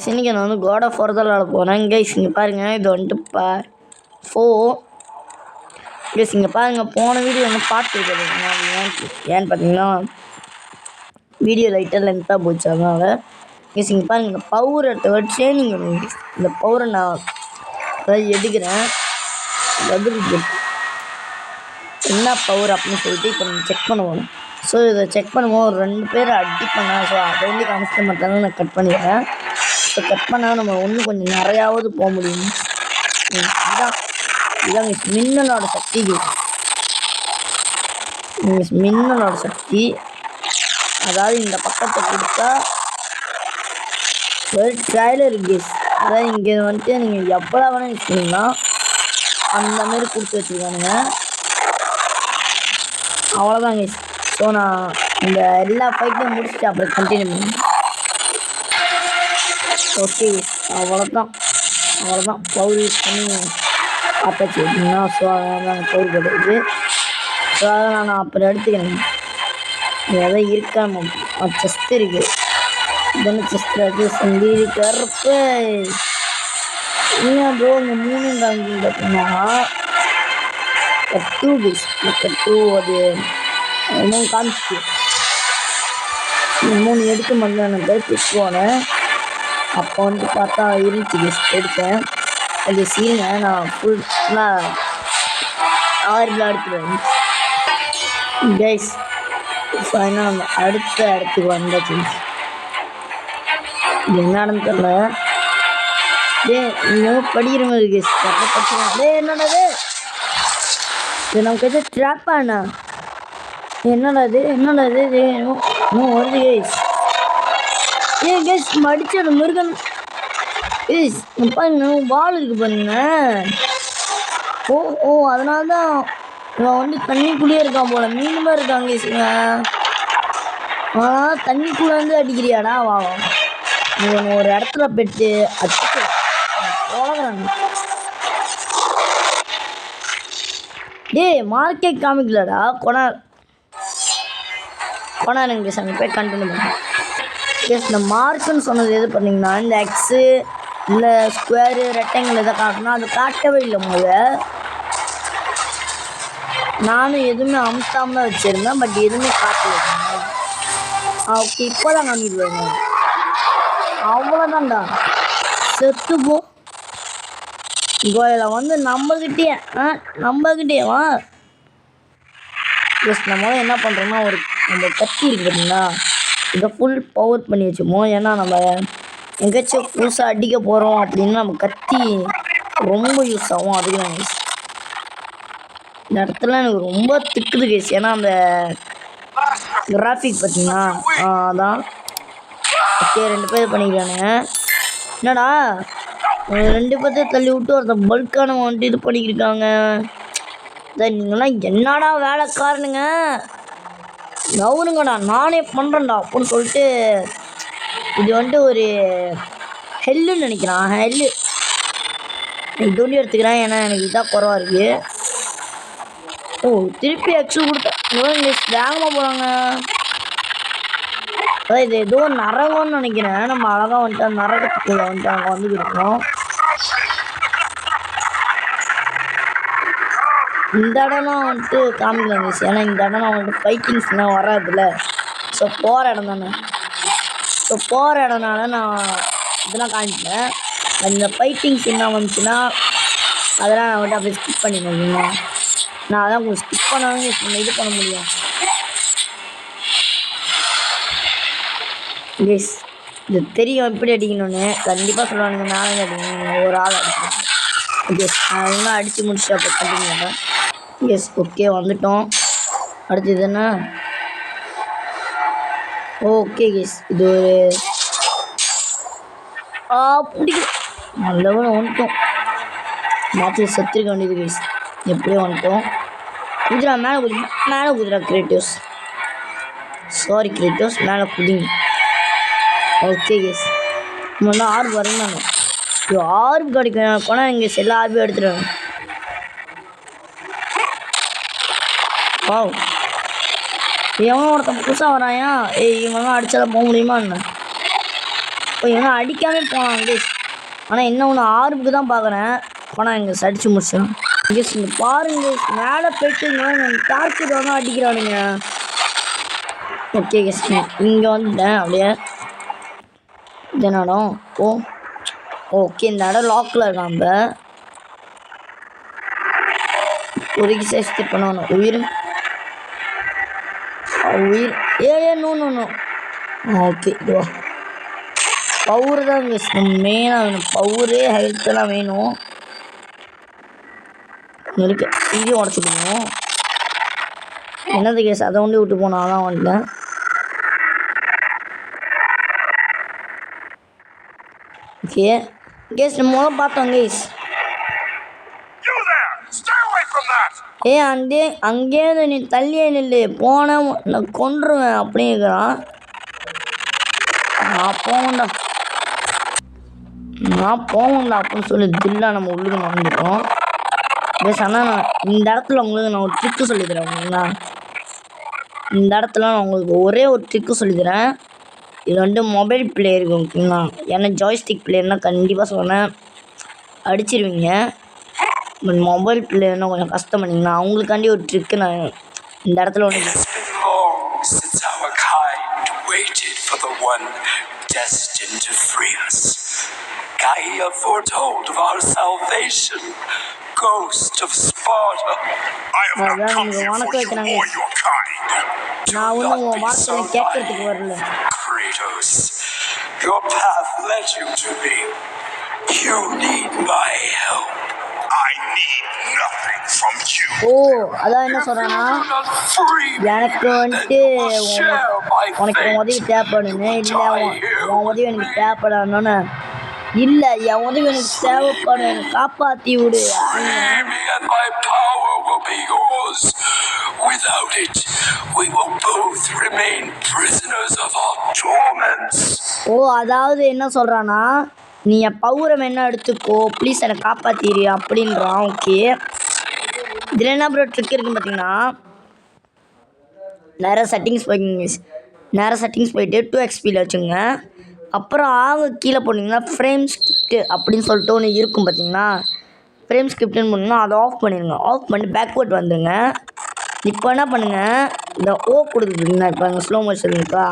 இன்னைக்கு நான் வந்து God of War தான் விளாட போகிறேன் கைஸ். இங்கே பாருங்கள், இது வந்துட்டு 4 கைஸ். இங்கே பாருங்கள், போன வீடியோ வந்து பார்த்துருக்கேன். ஏன்னு பார்த்தீங்கன்னா வீடியோ லைட்டாக லென்த்தாக போச்சு, அதனால் கைஸ் இங்கே பாருங்கள், இந்த பவர் எடுத்த ட்ரெயினிங் பண்ணுங்க. இந்த பவரை நான் அதாவது எடுக்கிறேன். என்ன பவர் அப்படின்னு சொல்லிட்டு இப்போ நம்ம செக் பண்ணுவோம். ஸோ இதை செக் பண்ணுவோம். ஒரு 2 பேர் அடிப்பேன். ஸோ அதை வந்து காமிக்க மாட்டாங்க, நான் கட் பண்ணிடுறேன். ஸோ கட் பண்ணால் நம்ம இன்னும் கொஞ்சம் நிறையாவது போக முடியும். இதான் மின்னலோட சக்தி. மின்னலோட சக்தி அதாவது இந்த பக்கத்தை கொடுத்தா ஒரு ட்ரைலர் கேஸ். அதாவது இங்கே வந்துட்டு நீங்கள் எவ்வளோ வேணால் யூஸ் பண்ணிக்கலாம், அந்த மாதிரி கொடுத்து வச்சுருக்கானுங்க. அவ்வளோதான் கேஸ். ஸோ நான் இந்த எல்லா ஃபைட்டையும் முடிச்சுட்டு அப்புறம் கண்டினியூ பண்ணுவேன். ஓகே, அவ்வளோதான் பவுர் யூஸ் பண்ணி பார்த்தாச்சு அப்படின்னா. ஸோ அதனால் பவுர் போட்டுருச்சு. ஸோ அதை நான் அப்புறம் எடுத்துக்கிறேன். எதாவது இருக்கா செஸ்ட் இருக்குது. இதென்ன செஸ்ட் இருக்குது, சந்தி கருப்பு இல்லை ப்ரோ. இங்கே 3 காமிக்கு பார்த்தீங்கன்னா கட்டு பீஸ் கட்டு அது 3 காமிச்சு 3 எடுத்து மண்ணானது பிடிக்குவானேன். அப்போ வந்து பார்த்தா இருந்துச்சு பீஸ் எடுத்தேன். அது சீங்க நான் ஃபுல்லாக 6 எடுத்துருவேன் கைஸ். ஃபைனாக நம்ம அடுத்த இடத்துக்கு வந்தாச்சு. இது என்னன்னு தெரியல. இன்னும் படிக்கிற மாதிரி இருக்கு. படிச்சுடே என்னடாது இது நமக்கு எதாவது ட்ராப் ஆனா என்னடாது இன்னும் வருது கைஸ். கைஸ் மடிச்சது முருகன் கைஸ். பாருங்க வால் இருக்கு பாருங்க. ஓ அதனால தான் இவன் வந்து தண்ணிக்குள்ளேயே இருக்கான் போல. மீனுமா இருக்காங்க கைஸ். ஆனால் தண்ணிக்குள்ளே வந்து அடிக்கிறியாடா வா. இவன் ஒரு இடத்துல போய்ட்டு அடிச்சு போகிறாங்க. மார்க்கே காமிக்கலடா கொண்டாருங்க சாமி. போய் கண்டினியூ பண்ண. எஸ், இந்த மார்க்குன்னு சொன்னது எது பண்ணிங்கன்னா இந்த எக்ஸு இல்லை ஸ்கொயரு ரெக்டாங்கிள் எதை காட்டணும், அது காட்டவே இல்லை. நானும் எதுவுமே அமுத்தாமல் தான் வச்சுருந்தேன், பட் எதுவுமே காட்டல. ஓகே, இப்போ தான் காமிடுவாங்க. அவ்வளோதான்டா, செத்துப்போ. கோயில வந்து நம்மகிட்டே வா. எஸ், நம்ம என்ன பண்ணுறோம்னா நம்ம கத்தி இருக்குது பார்த்தீங்களா, இதை ஃபுல் பவர் பண்ணி வச்சுப்போம். ஏன்னா நம்ம எங்கேயாச்சும் புதுசாக அடிக்க போகிறோம் அப்படின்னா நம்ம கத்தி ரொம்ப யூஸ் ஆகும். அதுக்கு தான் கேஸ் இந்த இடத்துல எனக்கு ரொம்ப திக்குது கேஸ். ஏன்னா அந்த கிராஃபிக் பார்த்தீங்கன்னா அதான். ஓகே, 2 பேர் பண்ணிக்கிறானுங்க. என்னடா 2 பேர்த்தையும் தள்ளி விட்டு ஒருத்தர் பல்கானவங்க வந்துட்டு இது பண்ணிக்கிருக்காங்க. நீங்களாம் என்னடா வேலைக்காரனுங்க, கவுனுங்கடா நானே பண்ணுறேன்டா அப்படின்னு சொல்லிட்டு. இது வந்துட்டு ஒரு ஹெல்லுன்னு நினைக்கிறான். ஹெல்லு இது ஒன்றி எடுத்துக்கிறேன், ஏன்னா எனக்கு இதான் குறவாக இருக்குது. திருப்பி எக்ஸல் கொடுத்தேன். இங்கே வேகமாக போகிறாங்க. அதான் இது ஏதோ நரகம்னு நினைக்கிறேன். நம்ம அழகாக வந்துட்டு நரகத்துக்குள்ளே வந்துட்டு அங்கே வந்துக்கிருக்கோம். இந்த இடம்லாம் வந்துட்டு காமிக்கலாம் மிஸ். ஏன்னா இந்த இடம்லாம் வந்துட்டு ஃபைட்டிங்ஸ்லாம் வராதுல்ல. ஸோ போகிற இடம் தானே. ஸோ போகிற இடம்னால நான் இதெல்லாம் காமிப்பேன். அந்த ஃபைட்டிங்ஸ் என்ன வந்துச்சுன்னா அதெல்லாம் நான் வந்துட்டு அப்படியே ஸ்கிப் பண்ணிடுவேன். நான் அதான் உங்களுக்கு ஸ்கிப் பண்ணாலும் இது பண்ண முடியும். எஸ், இது தெரியும் எப்படி அடிக்கணும்னு. கண்டிப்பாக சொல்லுவானுங்க நானும் அடிக்கணும், ஒரு ஆள் அடிக்கணும். எஸ், அதெல்லாம் அடித்து முடிச்சுட்டு அப்போ கண்டிப்பாக. எஸ், ஓகே வந்துட்டோம். அடுத்தது என்ன? ஓகே கேஸ், இது ஒரு பிடிக்கும் நல்லவரை வந்துட்டோம். மேட்சில் செத்துருக்க வேண்டியது கேஸ். எப்படியும் வந்துட்டோம். குதிரா மேலே குதிரா கிரியேட்டிவ்ஸ். சாரி கிரியேட்டிவ்ஸ், மேலே குதிங்க. ஓகே கேஸ், நம்ம ஆர்பு வரணும். ஆர்பு கிடைக்கும் போனால் இங்கே எல்லா ஆர்பையும் எடுத்துடுவாங்க. எவன் ஒருத்தன் புதுசாக வராயா? இவங்கெல்லாம் அடிச்சாலும் போக முடியுமா என்ன? இப்போ இவனை அடிக்காமே போனான் கேஸ். ஆனால் என்ன ஒன்று ஆர்புக்கு தான் பார்க்குறேன். ஆனால் இங்கே சடிச்சு முடிச்சேன் கேஸ். இங்கே பாருங்க மேலே போயிட்டுங்க டார்ச்சர் வந்து அடிக்கிறானுங்க. ஓகே கேஸ் இங்கே வந்துட்டேன் அப்படியே. இது இடம் ஓகே இந்த இடம் லாக்கில் இருக்கான். நம்ம ஒரு சேஃப்டி பண்ணணும். உயிர் நோ ஓகே இதுவா பவர் தான் மெயினாக வேணும். பவரு ஹெல்த்தெல்லாம் வேணும். இருக்கு இங்கேயும் உடச்சிக்கணும். என்னது கேஸ் அதை ஒண்டி விட்டு போனா அதான் வந்துட்டேன். ஓகே கேஸ் நம்ம முதல்ல பார்த்தோம் கேஸ். அங்கேயே நீ தள்ளியே நில்லு போன நான் கொன்றுவேன் அப்படிங்கிறான். நான் போவேன்டா அப்படின்னு சொல்லி தில்லா நம்ம உள்ளுக்கு நடந்துட்டோம் கேஸ். ஆனால் நான் இந்த இடத்துல உங்களுக்கு நான் ஒரு ட்ரிக்கு சொல்லித்தரேன். ஓகேங்களா இந்த இடத்துல நான் உங்களுக்கு ஒரே ஒரு ட்ரிக்கு சொல்லித்தரேன். இது வந்து மொபைல் பிளேயர் இருக்கும் ஓகேங்களா. ஏன்னா ஜாய்ஸ்டிக் பிளேயர்னால் கண்டிப்பாக சொன்னேன் அடிச்சிருவீங்க. பட் மொபைல் பிளேயர்னால் கொஞ்சம் கஷ்டம் பண்ணிங்கன்னா அவங்களுக்காண்டி ஒரு ட்ரிக்கு நான் இந்த இடத்துல ஒன்று. Gaia foretold of our salvation, ghost of Sparta. I have not come here for you or your kind. Do not be so naive. Kratos, your path led you to me. You need my help. I need nothing from you. அதான் என்ன சொல்றானா எனக்கு வந்துட்டு உனக்கு உதவி தேவைப்படுன்னு. இல்லை உன் உதவி எனக்கு தேவைப்படான்னு. இல்லை என் உதவி எனக்கு தேவைப்படும் எனக்கு காப்பாற்றி விடு. Without it, we will both remain prisoners of our torments. அதாவது என்ன சொல்றானா நீ என் பௌரம் என்ன எடுத்துக்கோ ப்ளீஸ் என்னை காப்பாற்றிடு அப்படின்றான். ஓகே இதில் என்ன ப்ரோ ட்ரிக் இருக்குன்னு பார்த்தீங்கன்னா நேராக செட்டிங்ஸ் போயிட்டு 2xpல வச்சுங்க. அப்புறம் கீழே போனீங்கன்னா ஃப்ரேம் ஸ்கிரிப்ட் அப்படின்னு சொல்லிட்டு ஒன்று இருக்கும் பார்த்தீங்கன்னா. ஃப்ரேம் ஸ்கிரிப்ட்னு போனீங்கன்னா அதை ஆஃப் பண்ணிடுங்க. ஆஃப் பண்ணி பேக்வேர்ட் வந்துடுங்க. இப்போ என்ன பண்ணுங்கள் இந்த கொடுத்துருக்குங்க. இப்போ அங்கே ஸ்லோ மோஷன் இருக்கா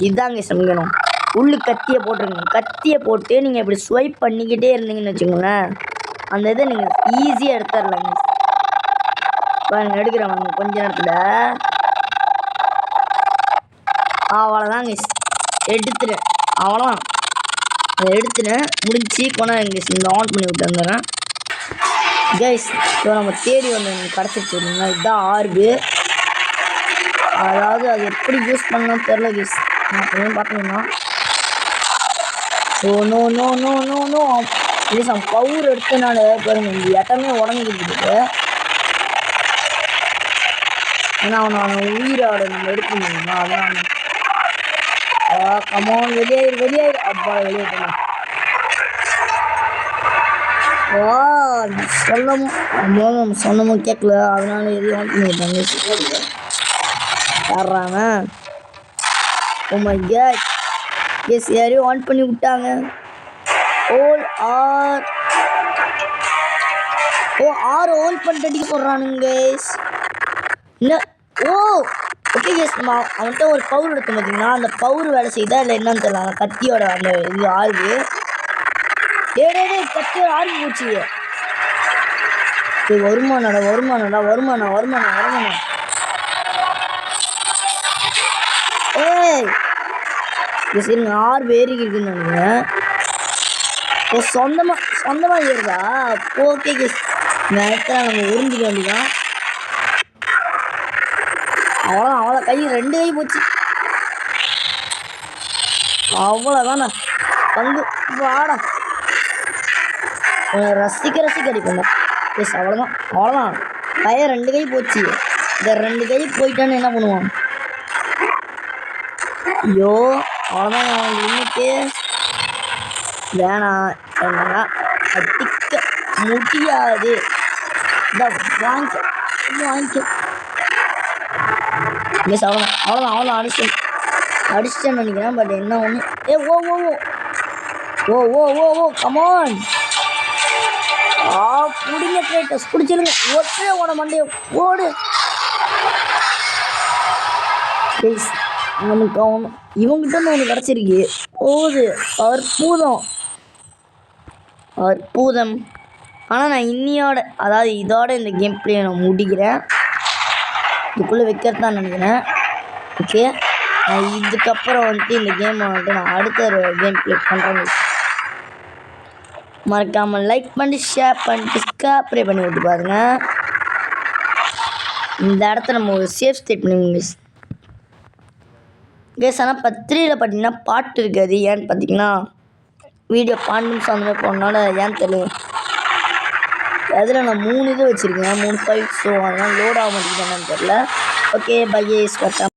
இதாங்க சமைக்கணும். உள்ளு கத்தியை போட்டுருங்க. கத்தியை போட்டு நீங்கள் இப்படி ஸ்வைப் பண்ணிக்கிட்டே இருந்தீங்கன்னு வச்சுக்கோங்களேன் அந்த இதை நீங்கள் ஈஸியாக எடுத்துடலாங்க. பாருங்க எடுக்கிறவங்க கொஞ்ச நேரத்தில் அவ்வளோதாங்க எடுத்துட்டேன். அவ்வளோதான் அதை எடுத்துட்டேன் முடிஞ்சு கொண்டாங்க. இந்த ஆன் பண்ணி விட்டு வந்துடுறேன் கைஸ். இப்போ நம்ம தேடி வந்து கிடச்சிட்டு இருந்தோம்னா இதுதான் ஆர்பு. அதாவது அது எப்படி யூஸ் பண்ணணும்னு தெரில கைஸ். அப்படின்னு பார்த்தீங்கன்னா பவர் எடுத்தனால பாருங்க இந்த இடமே உடஞ்சிக்கிட்டு. ஏன்னா அவனை உயிரோட நம்ம எடுக்க முடியுமா அதான். கமான் வெளியாயிரு அப்பா வெளியே போனோம். சொன்னமும் கேட்கல அதனால எதையும் ஆன் பண்ணிட்டாங்க. யாராங்க எஸ் யாரையும் ஆன் பண்ணி விட்டாங்க. ஹோல்ட் பண்ணிட்டு சொல்கிறானுங்க என்ன. ஓகே கேஸ் நம்ம அவன்கிட்ட ஒரு பவுர் எடுத்து பார்த்தீங்கன்னா அந்த பவுர் வேலை செய்தா இல்லை என்னன்னு தெரியல. கத்தியோட அந்த இது ஆர்வு கத்தியோட ஆர்வு போச்சு. வருமானடா சரிங்க ஆர்வு ஏறிக்கு இருக்குன்னு நினைக்கிறேன். சொந்தமாக ஏறுதா. ஓகே கேஸ் நேரத்தில் நம்ம உறிஞ்சிக்க வேண்டியதான். அவ்வளோ கை 2 கை போச்சு. அவ்வளோதாண்ணா பங்கு வாடா ரசிக்க அடிப்பேன். எஸ் அவ்வளோதான் கையை 2 கை போச்சு. இந்த 2 கை போயிட்டான்னு என்ன பண்ணுவான். ஐயோ அவ்வளோதான் அவன் இன்னைக்கு வேணாம் என்னன்னா அடிக்க முடியாது. வாங்கிக்க மிஸ் அவ்வளோதான் அடிச்சிட்டேன்னு நினைக்கிறேன். பட் என்ன ஒன்று ஓ ஓ ஓ ஓ கமான். பிடிங்க கிரேட்டஸ், பிடிச்சிருங்க. ஒற்றே ஓட மண்டைய ஓடு. நமக்கு இவங்கிட்ட ஒன்று கிடச்சிருக்கு. போகுது. அற்புதம் அற்புதம். ஆனால் நான் இன்னியோட அதாவது இதோட இந்த கேம் பிளே நான் முடிக்கிறேன். இதுக்குள்ளே வைக்கிறது தான் நினைக்கிறேன். ஓகே, இதுக்கப்புறம் வந்துட்டு இந்த கேமை வந்துட்டு நான் அடுத்த ஒரு கேம் பிளே பண்ணுறேன். மறக்காமல் லைக் பண்ணி ஷேர் பண்ணிட்டு சப்ஸ்கிரைப் பண்ணி விட்டு பாருங்க. இந்த இடத்த நம்ம ஒரு சேஃப் ஸ்டேட் பண்ணுங்க கேஸ். ஆனால் 3ல் பார்த்தீங்கன்னா பாட்டு இருக்காது. ஏன்னு பார்த்தீங்கன்னா வீடியோ 12 நிமிஷம் அந்த மாதிரி போனனால ஏன்னு தெரியல. அதில் நான் 3 இது வச்சுருக்கேன், 3 ஃபைல்ஸ். ஸோ அதனால் லோட் ஆக மாட்டேங்குதுன்னு தெரியல. Okay bye.